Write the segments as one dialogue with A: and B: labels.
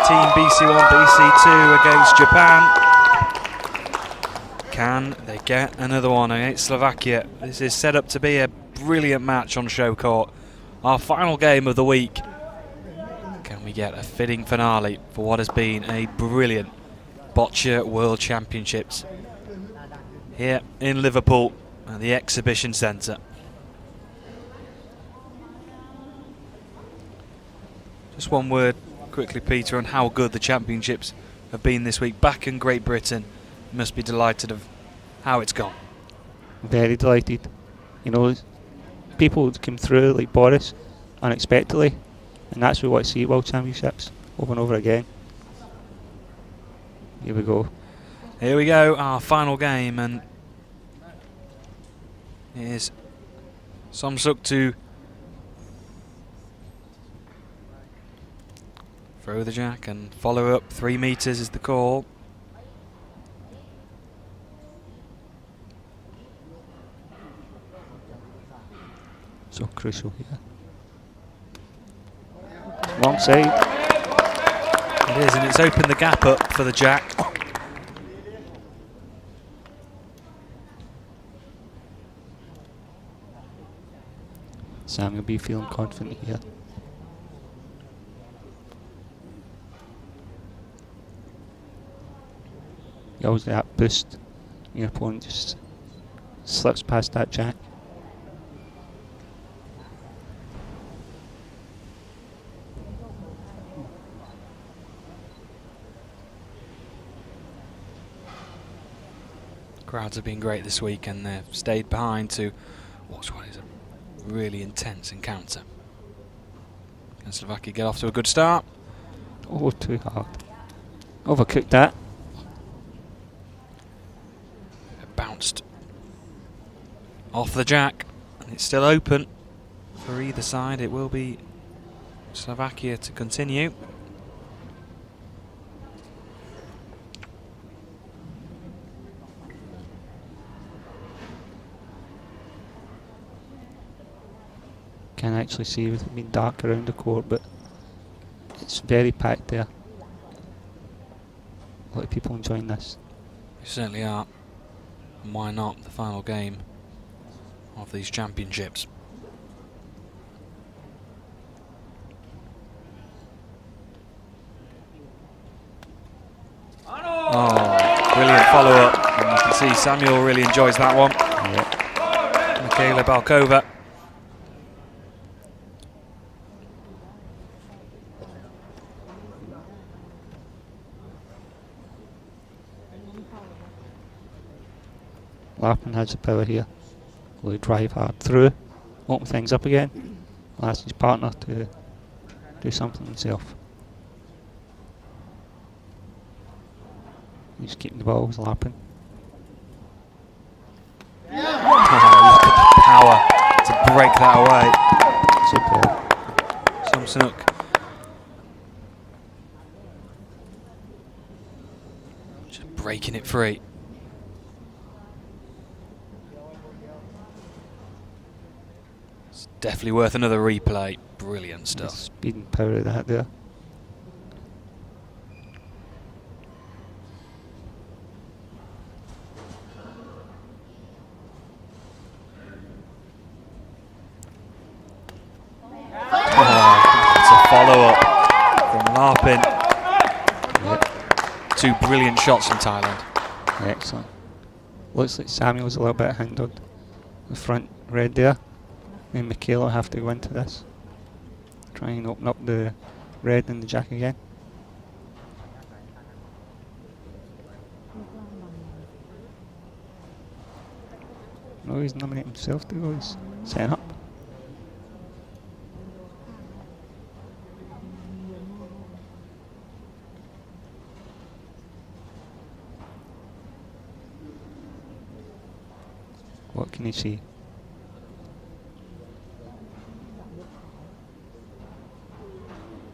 A: Team BC1, BC2 against Japan. Can they get another one against Slovakia? This is set up to be a brilliant match on show court. Our final game of the week. Can we get a fitting finale for what has been a brilliant Boccia World Championships here in Liverpool at the Exhibition Centre? Just one word quickly, Peter, on how good the championships have been this week. Back in Great Britain, you must be delighted of how it's gone.
B: Very delighted. You know, people came through like Boris unexpectedly, and that's what we want to see at World Championships over and over again. Here we go.
A: Here we go, our final game, and here's Somsuk to throw the jack and follow up. 3 meters is the call.
B: So crucial here. Long side.
A: It is, and it's opened the gap up for the jack.
B: Sam will be feeling confident here. You always get that boost. Your opponent just slips past that jack.
A: Crowds have been great this week, and they've stayed behind to watch what is a really intense encounter. Can Slovakia get off to a good start?
B: Oh, too hard. Overcooked that.
A: It bounced off the jack, and it's still open for either side. It will be Slovakia to continue.
B: Can actually see with it being dark around the court, but it's very packed there. A lot of people enjoying this.
A: They certainly are. And why not? The final game of these championships. Oh, brilliant follow-up. And you can see Samuel really enjoys that one.
B: Yeah.
A: Michaela Balkova.
B: Larpin has the power here. Will he drive hard through, open things up again? Will ask his partner to do something himself. He's keeping the ball with Larpin.
A: Oh, look at the power to break that away.
B: Superb.
A: Somsuk. Just breaking it free. Definitely worth another replay. Brilliant stuff.
B: The speed and power of that there.
A: Oh, it's a follow-up from Larpin.
B: Yep.
A: 2 brilliant shots from Thailand.
B: Excellent. Looks like Samuel's a little bit handled. The front red there. And Michaela will have to go into this. Try and open up the red in the jack again. No, he's nominating himself to go. He's setting up. What can he see?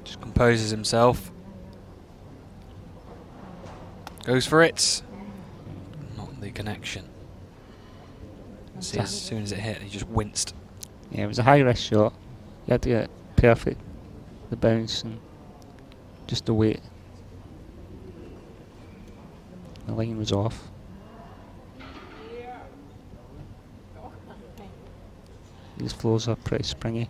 A: Just composes himself. Goes for it. Not the connection. See, as soon as it hit, he just winced.
B: Yeah, it was a high risk shot. You had to get it perfect, the bounce and just the weight The line was off. These floors are pretty springy.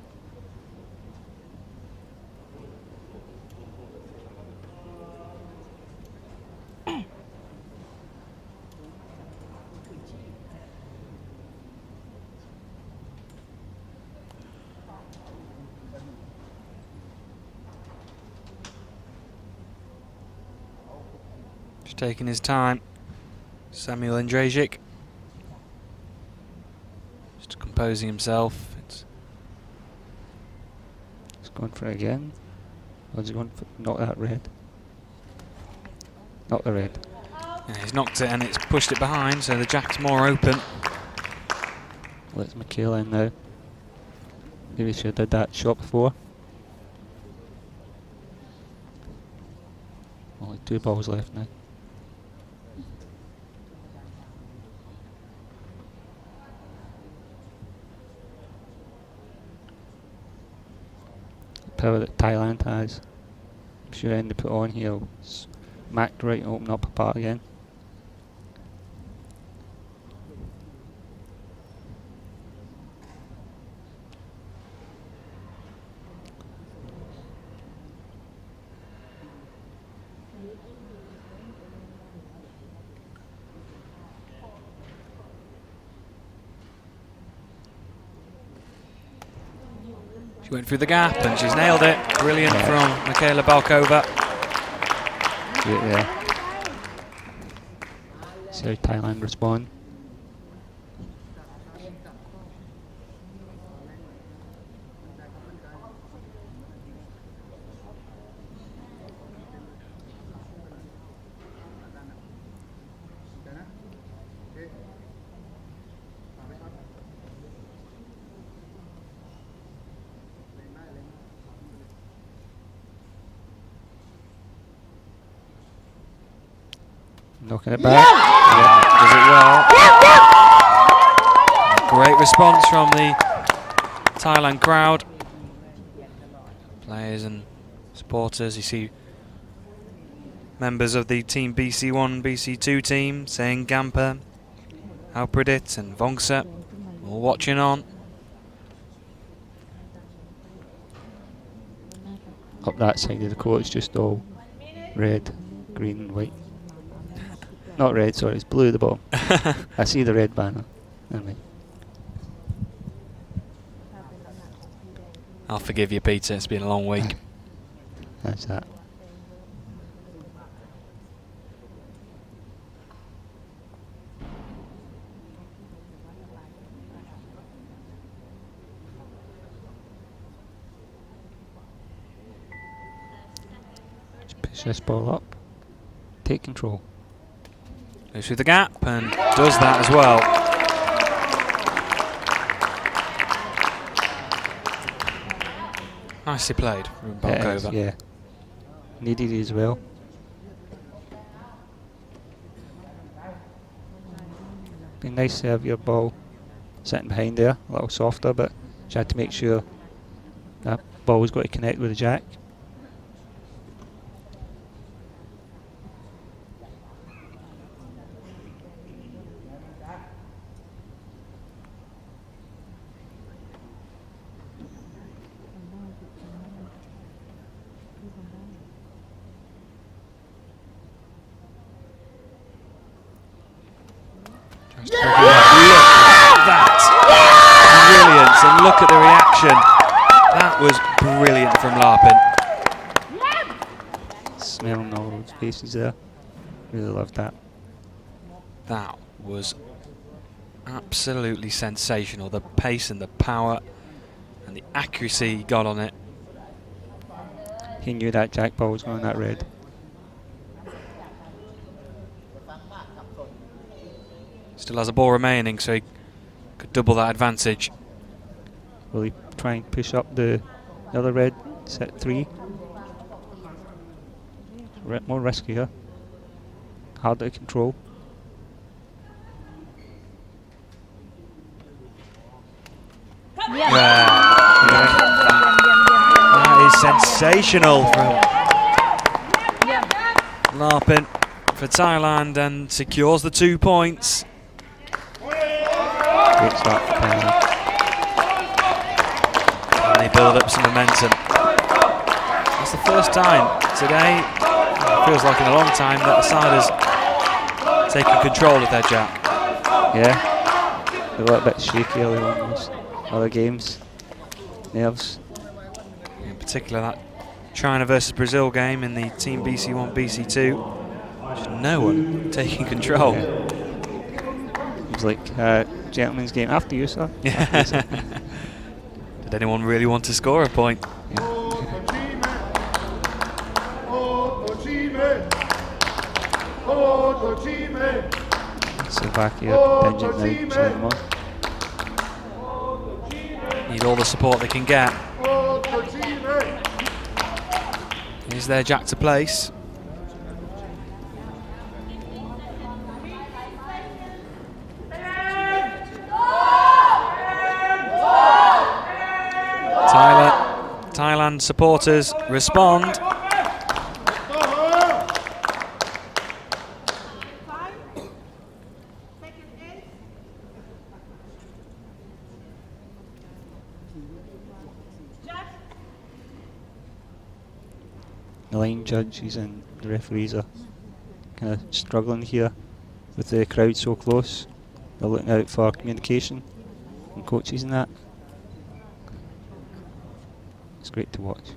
A: Just taking his time. Samuel Indrajic. Just composing himself.
B: He's going for it again. Or is he going for not that red? Not the red.
A: Yeah, he's knocked it and it's pushed it behind, so the jack's more open.
B: Let's Michaela in now. Maybe should have did that shot before. Only 2 balls left now. Power that Thailand has. I'm sure when they put on here, will smack right and open up apart again.
A: She went through the gap and she's nailed it. Brilliant from Michaela Balkova.
B: Yeah. See how Thailand respond. Knocking it back.
A: Yeah, does it well. Great response from the Thailand crowd. Players and supporters. You see members of the Team BC1, BC2 team saying Gamper, Alpredit and Vongsa all watching on.
B: Up that side of the court, it's just all red, green and white. Not red, sorry, it's blue at the bottom. I see the red banner. Anyway.
A: I'll forgive you, Peter, it's been a long week.
B: That's that. Just push this ball up. Take control.
A: Goes through the gap and does that as well. Nicely played from Balkova.
B: Yeah. Needed it as well. Be nice to have your ball sitting behind there, a little softer, but you had to make sure that ball was going to connect with the jack.
A: Brilliant, and look at the reaction. That was brilliant from Larpin.
B: Smelling all those faces there. Really loved that.
A: That was absolutely sensational. The pace and the power and the accuracy he got on it.
B: He knew that jack ball was going that red.
A: Still has a ball remaining, so he could double that advantage.
B: Will he try and push up the other red, set 3? More riskier. Harder to control. That
A: is sensational from Larpin. for Thailand and secures the 2 points.
B: Great start for Thailand.
A: And they build up some momentum. It's the first time today, it feels like in a long time, that the side has taken control of their jack.
B: Yeah, they're a little bit shaky early on those other games. Nerves.
A: In particular, that China versus Brazil game in the Team BC1, BC2. Just no one taking control.
B: Yeah. It was like a gentleman's game after you, sir.
A: Yeah. Did anyone really want to score a point?
B: Yeah. Slovakia binging now, showing more.
A: Need all the support they can get. Is their jack to place? Thailand supporters respond.
B: The line judges and the referees are kind of struggling here with the crowd so close. They're looking out for communication from coaches and that. It's great to watch.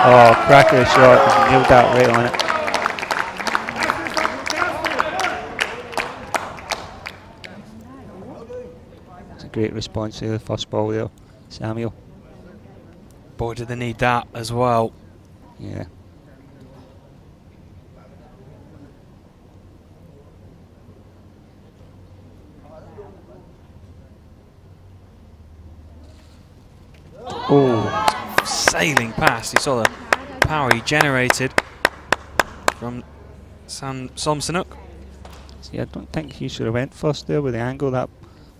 B: Oh, cracker shot, he's nailed that right on it. It's a great response to the first ball there, Samuel.
A: Boy, do they need that as well.
B: Yeah.
A: Oh, sailing past. You saw the power he generated from Somsonuk.
B: See, I don't think he should have went first there with the angle of that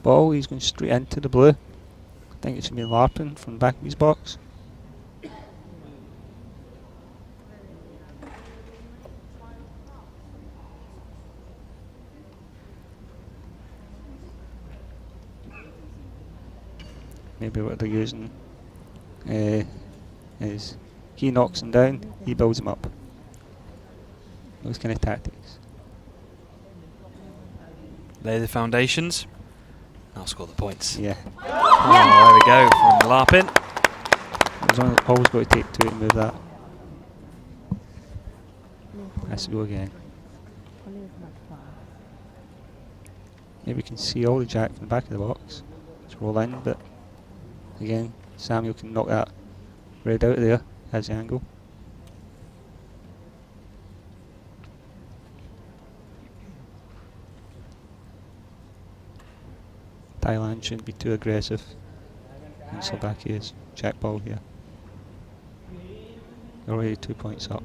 B: ball. He's going straight into the blue. I think it should be Larpin from the back of his box. Maybe what they're using is he knocks him down, he builds him up. Those kind of tactics.
A: Lay the foundations. I'll score the points.
B: Yeah.
A: Oh, there we go from Larpin.
B: Always got to take two to move that. Has to go again. Maybe we can see all the jack from the back of the box. Let's roll in, but again, Samuel can knock that red out of there as the angle. Thailand shouldn't be too aggressive in Slovakia's jack ball here. They're already 2 points up.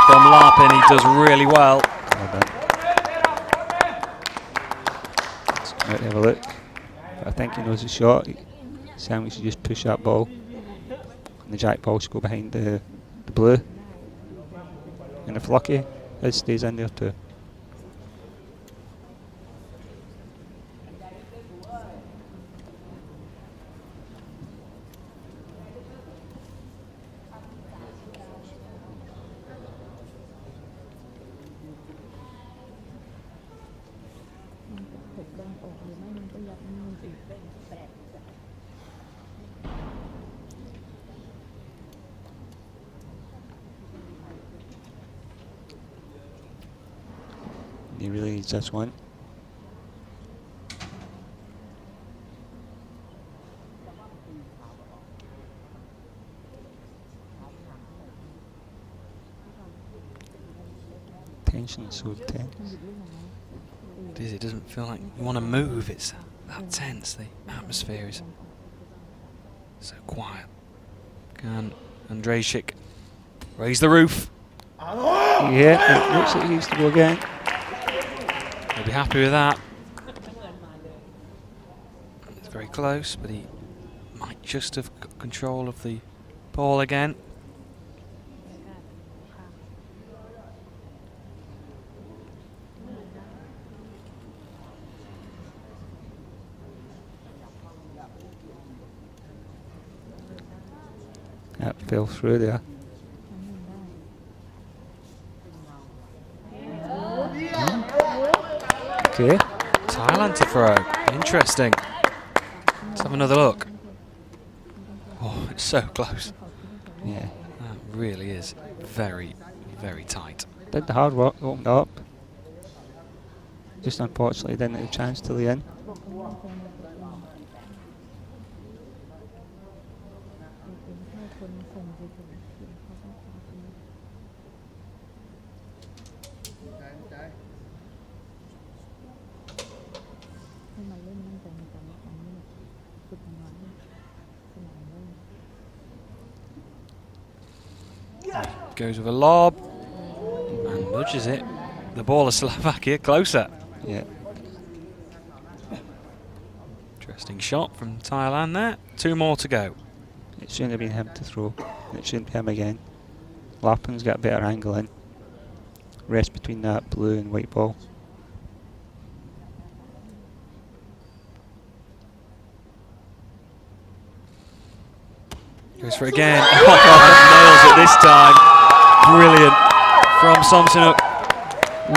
A: From Larpin, he does really well.
B: Well done. Let's come out and have a look. But I think he knows the shot. Samuel should just push that ball. And the jack ball should go behind the blue. And if lucky, it stays in there too. He really needs this one. Tension's so tense.
A: It is, it doesn't feel like you want to move, it's that tense, the atmosphere is so quiet. Can Andrzejczyk raise the roof?
B: Yeah, it looks like he needs to go again.
A: He'll be happy with that. It's very close, but he might just have got control of the ball again.
B: That fell through there. Okay.
A: Thailand to throw. Interesting. Let's have another look. Oh, it's so close.
B: Yeah.
A: That really is very, very tight.
B: Did the hard work, opened up. Just unfortunately didn't have a chance till the end.
A: Goes with a lob and nudges it. The ball of Slovakia closer.
B: Yeah.
A: Interesting shot from Thailand there. 2 more to go.
B: It shouldn't have been him to throw. It shouldn't be him again. Lappin's got a better angle in. Rest between that blue and white ball.
A: Goes for it again. Oh, nails it this time. Brilliant from Samsonuk.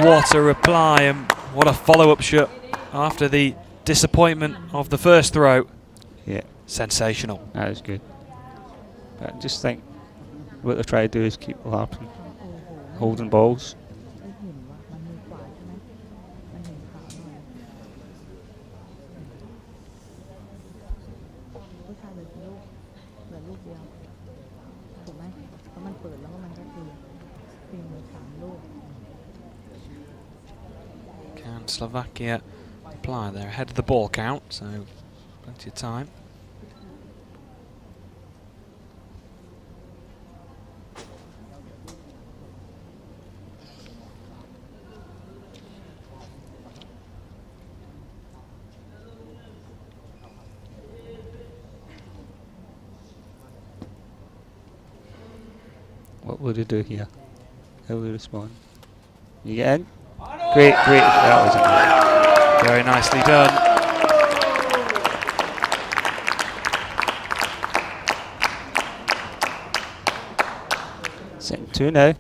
A: What a reply and what a follow-up shot after the disappointment of the first throw.
B: Yeah.
A: Sensational.
B: That is good. But I just think what they're trying to do is keep Lappin holding balls.
A: Can Slovakia apply? They're ahead of the ball count, so plenty of time.
B: What will they do here? How will they respond? You get in? Great, great. That was amazing.
A: Very nicely done.
B: Sitting 2 now.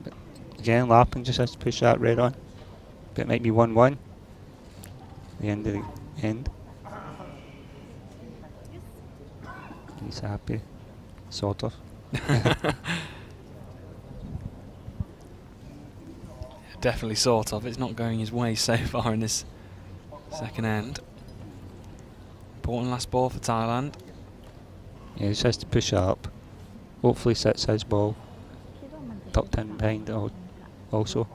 B: But again, Lappin just has to push that red on. But it might be 1-1. The end of the end. He's happy. Sort of.
A: Definitely sort of. It's not going his way so far in this second end. Important last ball for Thailand.
B: Yeah, he just has to push up. Hopefully sets his ball. Tucked in behind it also.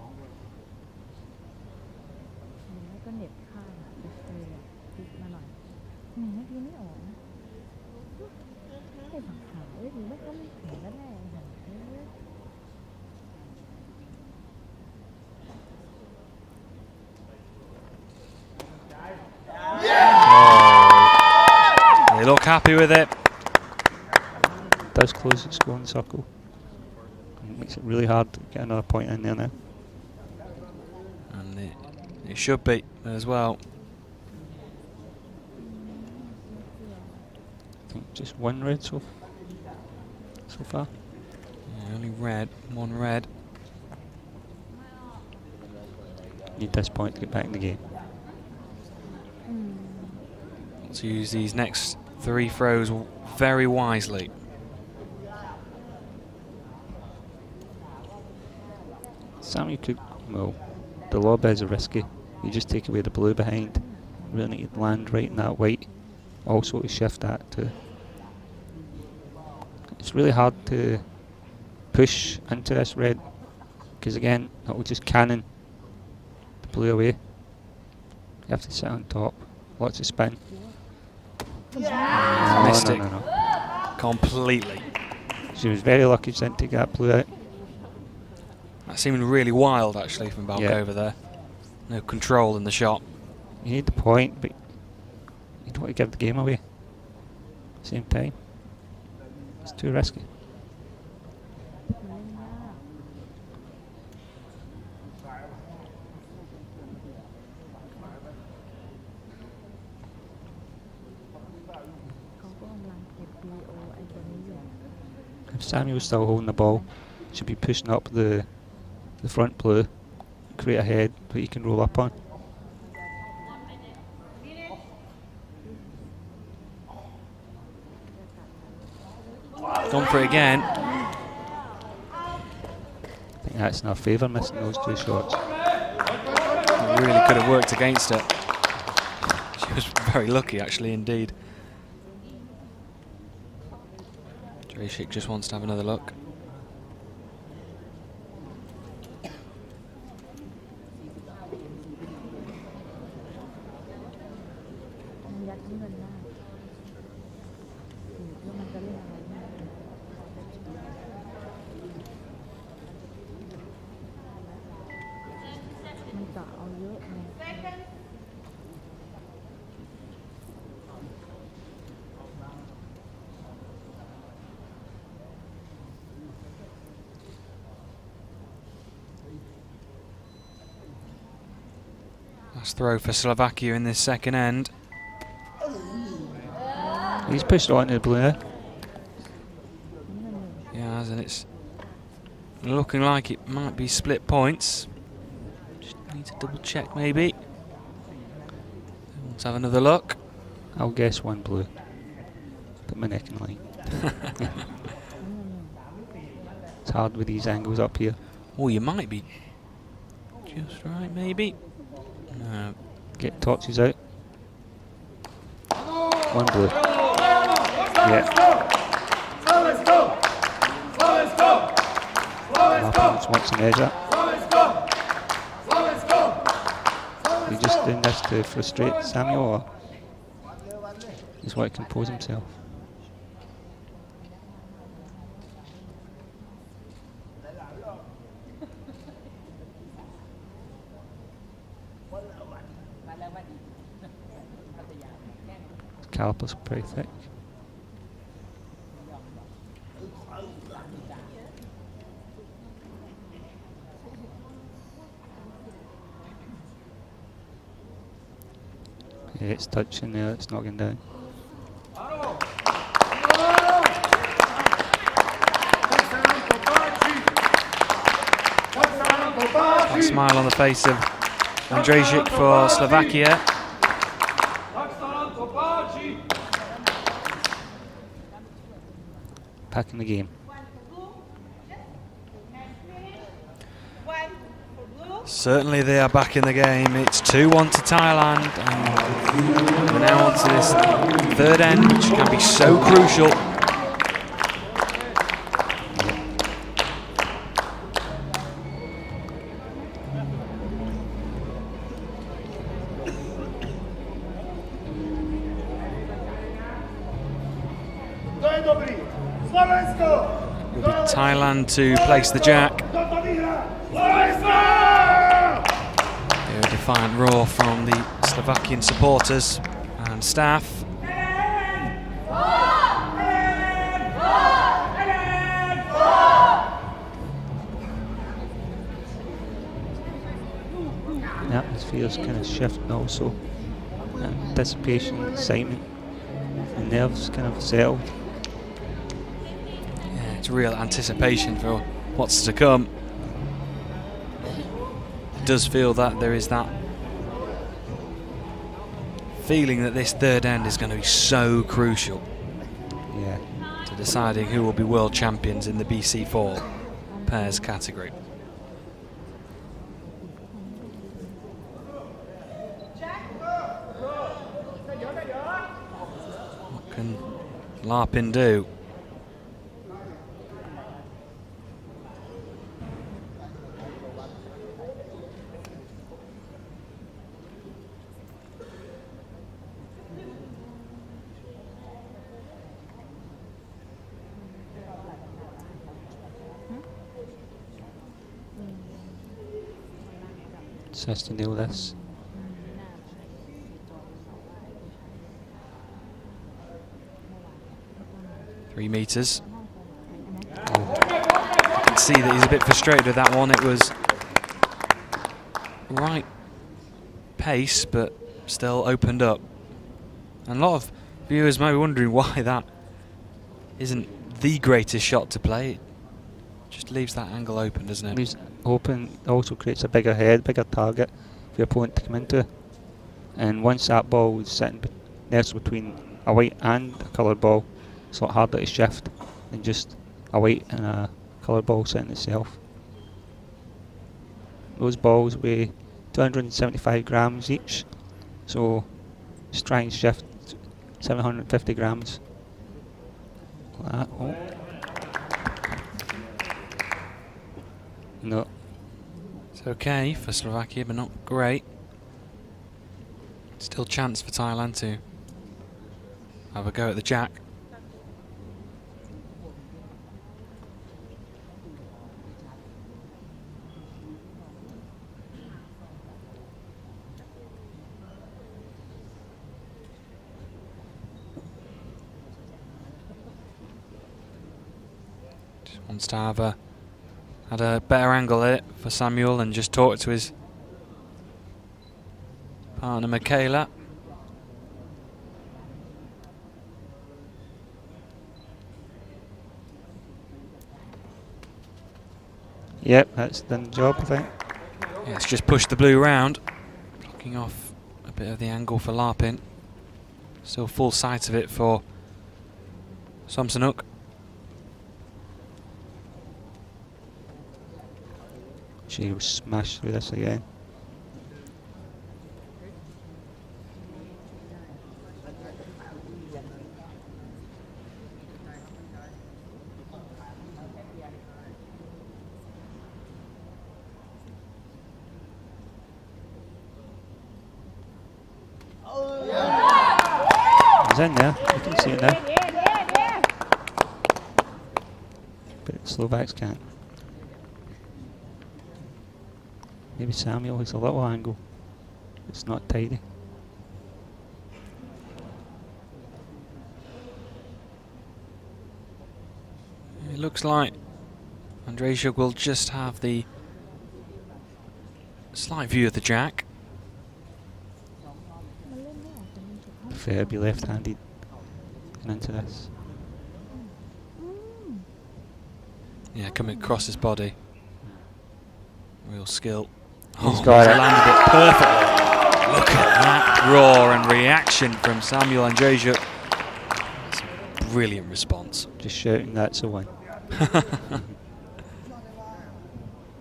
A: They look happy with it.
B: Does close the scoring circle. It makes it really hard to get another point in there now.
A: And it should be as well.
B: I think just 1 red so far.
A: Yeah, only red, 1 red.
B: Need this point to get back in the game.
A: Let's use these next 3 throws very wisely.
B: Sammy could, well, the lob is risky. You just take away the blue behind. Really need to land right in that white. Also to shift that too. It's really hard to push into this red because again, that will just cannon the blue away. You have to sit on top. Lots of spin.
A: Missed it.
B: No.
A: Completely.
B: She was very lucky she didn't take that blue out.
A: That seemed really wild, actually, from Boccia over there. No control in the shot.
B: You need the point, but you don't want to give the game away at the same time. It's too risky. If Samuel's still holding the ball, should be pushing up the front blue, create a head that he can roll up on.
A: Gone for it again.
B: I think that's in our favour, missing those two shots.
A: It really could have worked against her. She was very lucky, actually, indeed. Drashik just wants to have another look. Last throw for Slovakia in this second end.
B: He's pushed on to the blue now.
A: Yeah, and it's looking like it might be split points. Just need to double check maybe. Let's have another look.
B: I'll guess one blue. Put my neck in line. It's hard with these angles up here.
A: Oh, you might be just right maybe. No.
B: Get torches out. One blue. Yeah. Just wants to measure. You just doing this to frustrate Samuel, or he's want to compose himself? Calipers pretty thick. Yeah, it's touching there, it's knocking down.
A: A smile on the face of Andrzejczyk for Slovakia.
B: Back in the game.
A: Certainly they are back in the game. It's 2-1 to Thailand, and we're now on to this third end, which can be so crucial. Thailand to place the jack. A defiant roar from the Slovakian supporters and staff.
B: The atmosphere's kind of shifting also. Anticipation, excitement, the nerves kind of settled.
A: It's real anticipation for what's to come. It does feel that there is that feeling that this third end is going to be so crucial to deciding who will be world champions in the BC4 pairs category. What can Larpin do?
B: Just has to nail this.
A: Three metres. Oh. You can see that he's a bit frustrated with that one. It was right pace, but still opened up. And a lot of viewers may be wondering why that isn't the greatest shot to play. It just leaves that angle open, doesn't it?
B: Leaves open, also creates a bigger head, bigger target for your opponent to come into. And once that ball is sitting nestled between a white and a coloured ball, it's a lot harder to shift than just a white and a coloured ball sitting itself. Those balls weigh 275 grams each, so just try and shift 750 grams. Like that. Oh. No.
A: It's okay for Slovakia, but not great. Still chance for Thailand to have a go at the jack. Just wants to have had a better angle at it for Samuel and just talk to his partner Michaela.
B: Yep, that's done the job, I think.
A: Yeah, it's just pushed the blue round, blocking off a bit of the angle for Larpin. Still full sight of it for Samsonuk.
B: She will smash through this again. It's in there, you can see it now. But the Slovaks can't. Maybe Samuel has a little angle. It's not tidy.
A: It looks like Andrzejczyk will just have the slight view of the jack.
B: Prefer to be left-handed going into this.
A: Yeah, coming across his body. Real skill.
B: He's got it.
A: Landed it perfectly. Look at that roar and reaction from Samuel Andrzejczyk. It's a brilliant response.
B: Just shouting, that's a win.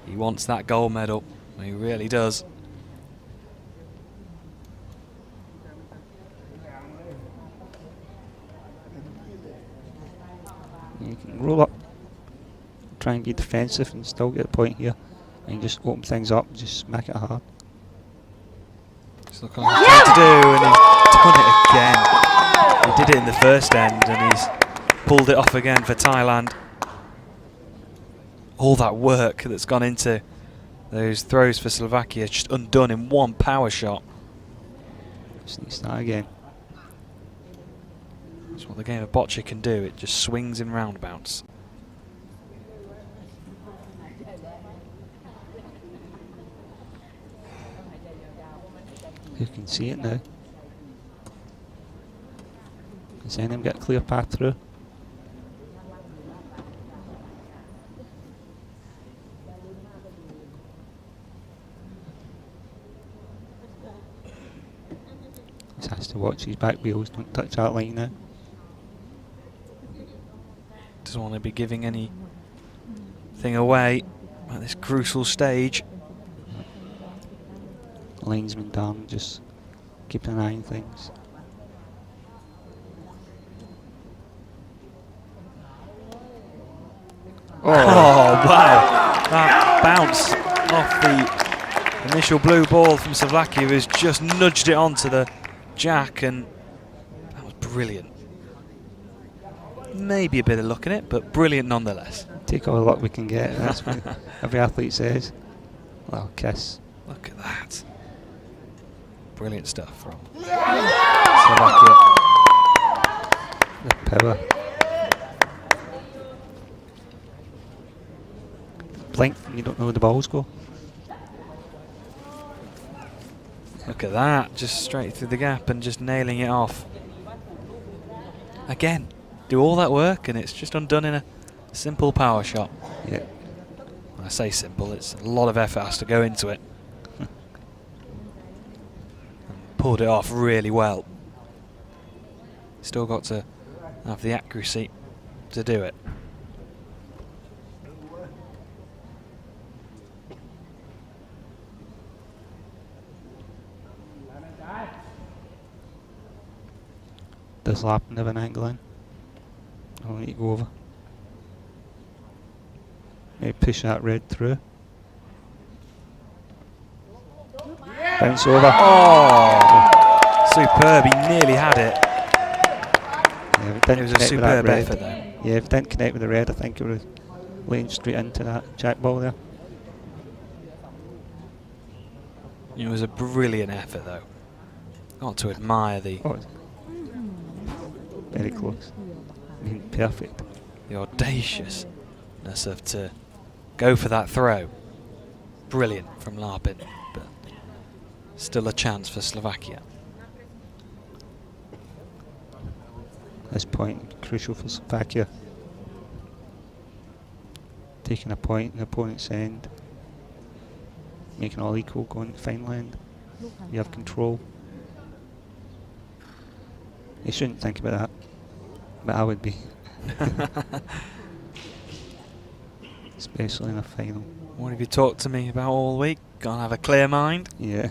A: He wants that gold medal. He really does.
B: You can roll up, try and be defensive and still get a point here, and just open things up and just smack it hard.
A: Just look like he's trying to do, and he's done it again. He did it in the first end, and he's pulled it off again for Thailand. All that work that's gone into those throws for Slovakia just undone in one power shot.
B: Just need to start again.
A: That's what the game of Boccia can do. It just swings in roundabouts.
B: You can see it now. Can see him get a clear path through. Just has to watch his back wheels, don't touch that line now.
A: Doesn't want to be giving anything away at this crucial stage.
B: Linesman down, just keeping an eye on things.
A: Oh wow! That bounce off the initial blue ball from Slovakia has just nudged it onto the jack, and that was brilliant. Maybe a bit of luck in it, but brilliant nonetheless.
B: Take all the luck we can get, that's what every athlete says. Little kiss.
A: Look at that. Brilliant stuff from Slovakia.
B: The power. Blink, you don't know where the balls go.
A: Look at that, just straight through the gap and just nailing it off. Again, do all that work and it's just undone in a simple power shot.
B: Yeah.
A: When I say simple, it's a lot of effort has to go into it. And pulled it off really well. Still got to have the accuracy to do it.
B: This lap never an angle in. I'll need to go over. Maybe push that red through. Bounce over.
A: Oh! Superb, he nearly had it.
B: Yeah,
A: It was a superb effort though.
B: Yeah, if it didn't connect with the red, I think it would have lain straight into that jack ball there.
A: It was a brilliant effort though. Got to admire the
B: Very close. I mean, perfect.
A: the audaciousness of to go for that throw. Brilliant from Larpin, but still a chance for Slovakia.
B: This point crucial for Slovakia. Taking a point in the opponent's end, making all equal, going to final end. You have control. You shouldn't think about that, but I would be. Especially in a final.
A: What have you talked to me about all week? Gotta have a clear mind,
B: Yeah.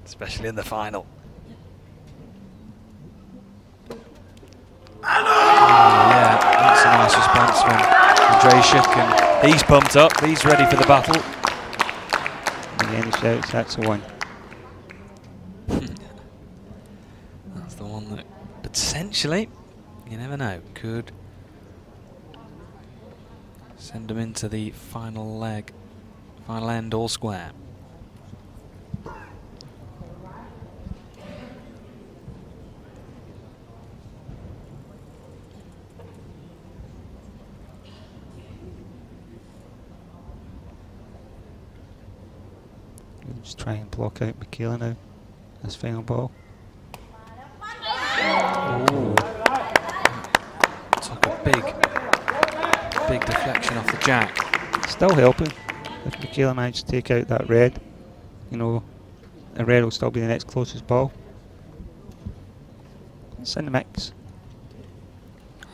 A: especially in the final. Oh, yeah, that's a nice response from Andrzejczyk, and he's pumped up, he's ready for the battle.
B: And then he shouts, that's the one.
A: That's the one that potentially, you never know, could send them into the final leg, final end all square.
B: Just try and block out Michaela now. This final ball.
A: Ooh. Took a big deflection off the jack.
B: Still helping. If Michaela managed to take out that red, you know, the red will still be the next closest ball. It's in the mix.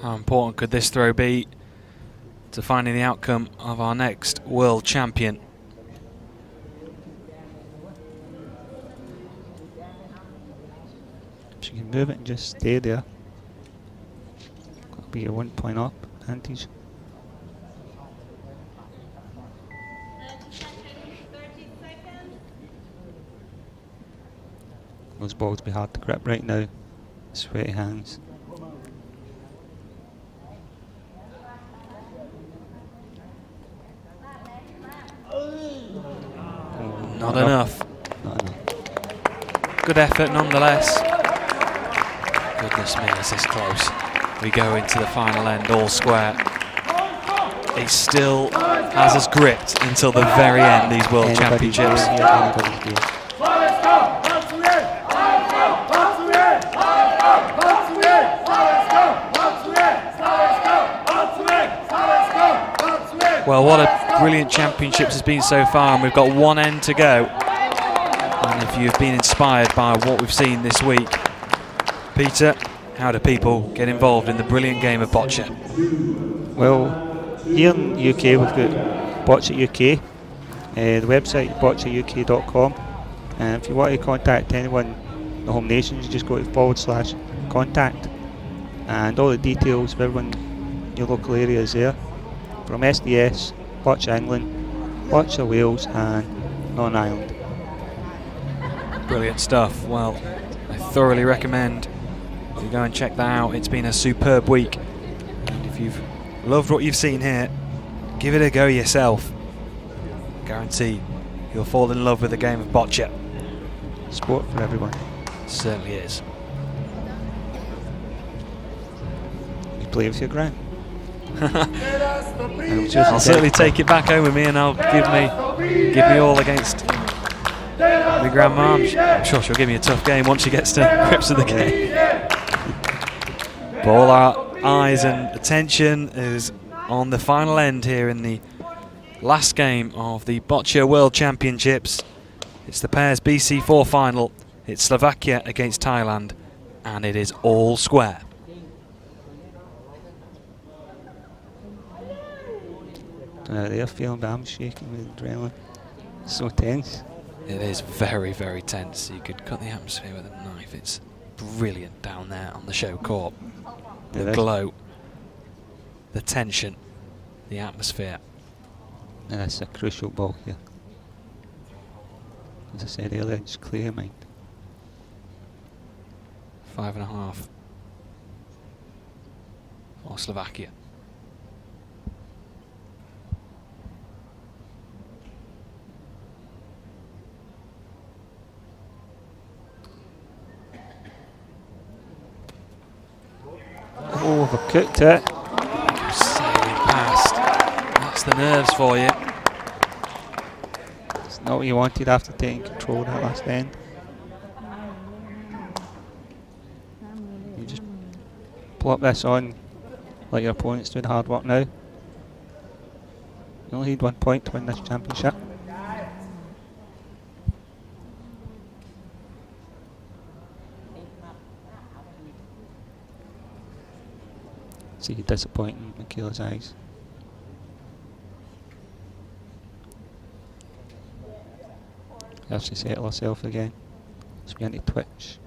A: How important could this throw be to finding the outcome of our next world champion?
B: If you can move it and just stay there, that'll be your 1 point up advantage. Those balls be hard to grip right now. Sweaty hands.
A: Not enough.
B: Not enough.
A: Good effort nonetheless. Goodness me, is this close. We go into the final end all square. He still has us gripped until the very end, these World
B: Anybody's
A: Championships.
B: game, yeah, anybody's game.
A: Well, what a brilliant championships has been so far, and we've got one end to go. And if you've been inspired by what we've seen this week, Peter, how do people get involved in the brilliant game of boccia?
B: Well, here in the UK we've got Boccia UK, the website is bocciauk.com, and if you want to contact anyone in the home nations, you just go to /contact, and all the details of everyone in your local area is there, from SDS, Boccia England, Boccia Wales and Northern Ireland.
A: Brilliant stuff. Well, I thoroughly recommend you go and check that out. It's been a superb week, and if you've loved what you've seen here, give it a go yourself. Guarantee you'll fall in love with the game of boccia.
B: Sport for everyone.
A: Certainly is.
B: You play with your gran.
A: I'll certainly take it back home with me, and I'll give me all against my grandma. I'm sure she'll give me a tough game once she gets to grips with the game. But all our eyes and attention is on the final end here in the last game of the Boccia World Championships. It's the pairs BC4 final. It's Slovakia against Thailand, and it is all square.
B: They're feeling, but I'm shaking with adrenaline. So tense.
A: It is very, very tense. You could cut the atmosphere with a knife. It's brilliant down there on the show court. The glow, the tension, the atmosphere.
B: And that's a crucial ball here. As I said earlier, just clear your mind.
A: 5.5 for Slovakia.
B: Oh, overcooked it.
A: Sailing past. That's the nerves for you.
B: It's not what you wanted after taking control of that last end. You just plop this on, let your opponents do the hard work now. You only need 1 point to win this championship. See you disappointing Michaela's eyes. As she settle herself again, she's beginning to twitch.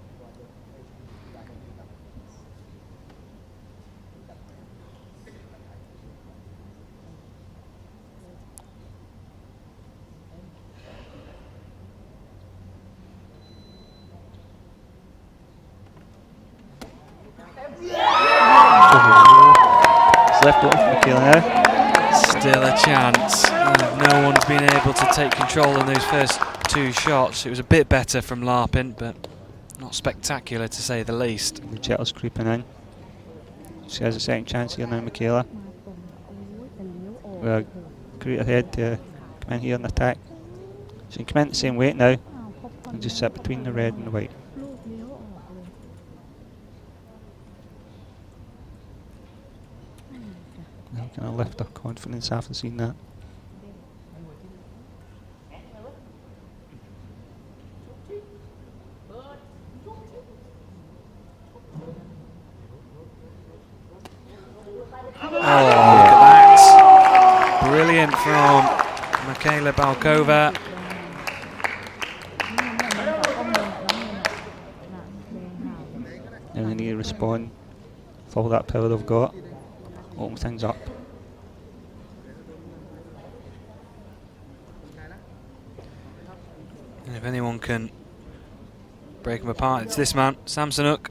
B: Left one for Michaela now.
A: Still a chance. No one's been able to take control in those first two shots. It was a bit better from Larpin, but not spectacular to say the least.
B: The Jettle's creeping in. She has a second chance here now, Michaela. With a great ahead to come in here and attack. She can come in the same weight now and just sit between the red and the white. Now can I lift her confidence after seeing that?
A: Oh, look at that. Brilliant from Michaela Balkova.
B: And they need to respond with all that power they've got. Open things up.
A: And if anyone can break them apart, it's this man, Samsonuk.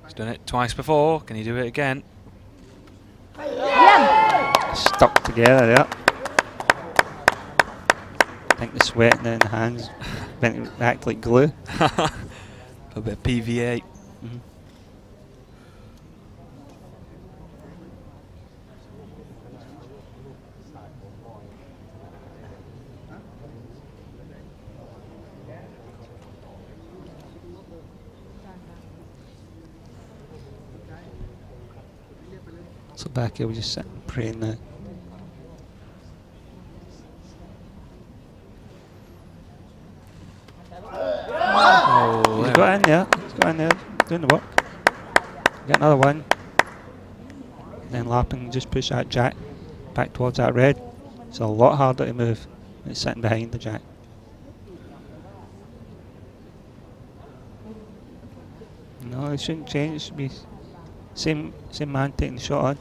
A: He's done it twice before. Can he do it again?
B: Stuck together there. I think the sweat now in the hands meant to act like glue.
A: A bit of PVA.
B: So back here we just sit and pray now.
A: Oh,
B: He's got in there. He's got in there doing the work. Get another one. Then Larpin just push that jack back towards that red. It's a lot harder to move when it's sitting behind the jack. No, it shouldn't change. It should be same man taking the shot on.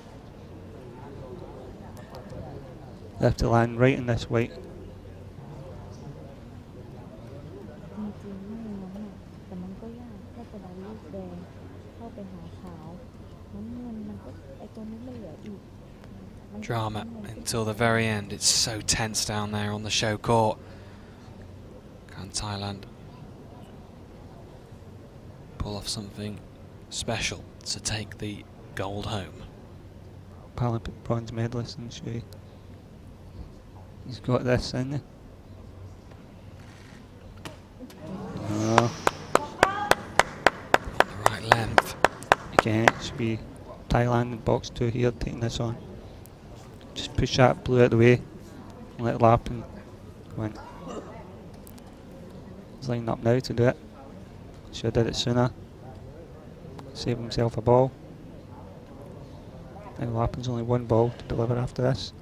B: They have to land right in this white.
A: Drama until the very end. It's so tense down there on the show court. Can Thailand pull off something special to take the gold home?
B: Paralympic bronze medalist in Shui. He's got this in there. No.
A: On the right length.
B: Again, it should be Thailand in box 2 here taking this on. Just push that blue out of the way and let it lap and go in. He's lining up now to do it. Should have did it sooner. Save himself a ball. Now Lappin's only one ball to deliver after this.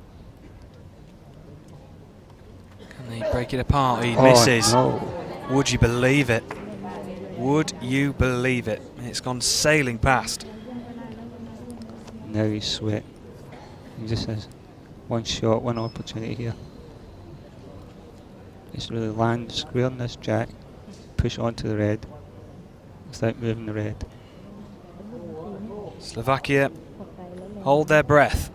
A: Can they break it apart? He
B: Oh,
A: misses.
B: no.
A: Would you believe it? Would you believe it? It's gone sailing past.
B: Now he's sweat. He just has one shot, one opportunity here. Just really land square on this jack, push onto the red without moving the red.
A: Slovakia hold their breath.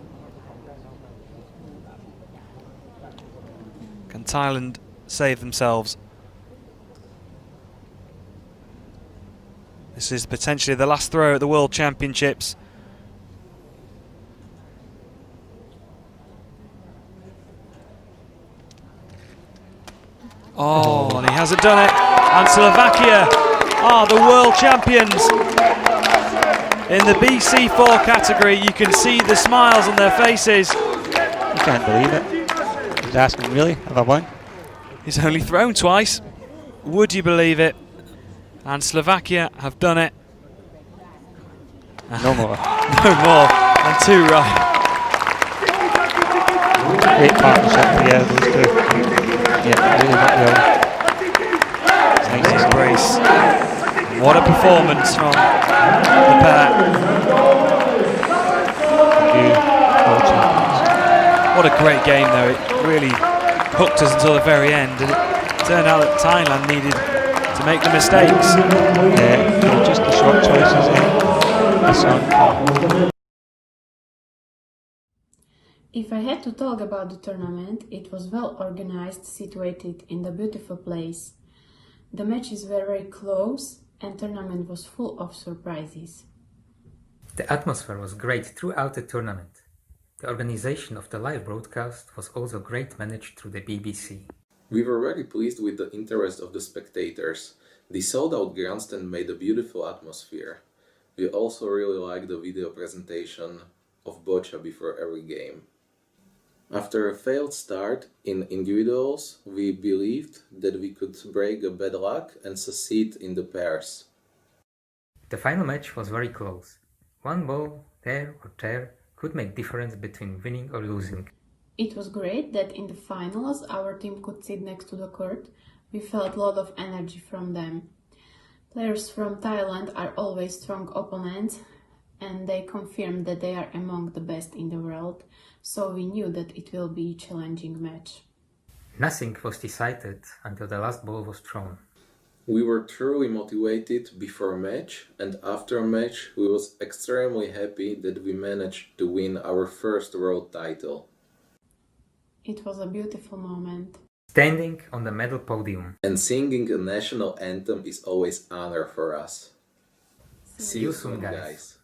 A: Can Thailand save themselves? This is potentially the last throw at the World Championships. Oh, and he hasn't done it. And Slovakia are the world champions. In the BC4 category, you can see the smiles on their faces.
B: You can't believe it. He's asking, really? Have I won?
A: He's only thrown twice. Would you believe it? And Slovakia have done it.
B: No more.
A: No more. And two right.
B: Great partnership, yeah, those two. Yeah, really went well.
A: Nice brace. What a performance from the pair. What a great game though. It really hooked us until the very end, and it turned out that Thailand needed to make the mistakes.
B: Yeah, just the short choices in.
C: If I had to talk about the tournament, it was well organized, situated in the beautiful place. The matches were very close and tournament was full of surprises.
D: The atmosphere was great throughout the tournament. The organization of the live broadcast was also great managed through the BBC.
E: We were very pleased with the interest of the spectators. The sold-out grandstand made a beautiful atmosphere. We also really liked the video presentation of Boccia before every game. After a failed start in individuals, we believed that we could break a bad luck and succeed in the pairs.
D: The final match was very close. One ball, there or there, could make difference between winning or losing.
C: It was great that in the finals our team could sit next to the court. We felt a lot of energy from them. Players from Thailand are always strong opponents, and they confirmed that they are among the best in the world, so we knew that it will be a challenging match.
D: Nothing was decided until the last ball was thrown.
E: We were truly motivated before a match, and after a match we was extremely happy that we managed to win our first world title.
C: It was a beautiful moment.
D: Standing on the medal podium
E: And singing a national anthem is always honor for us.
D: See you soon, guys.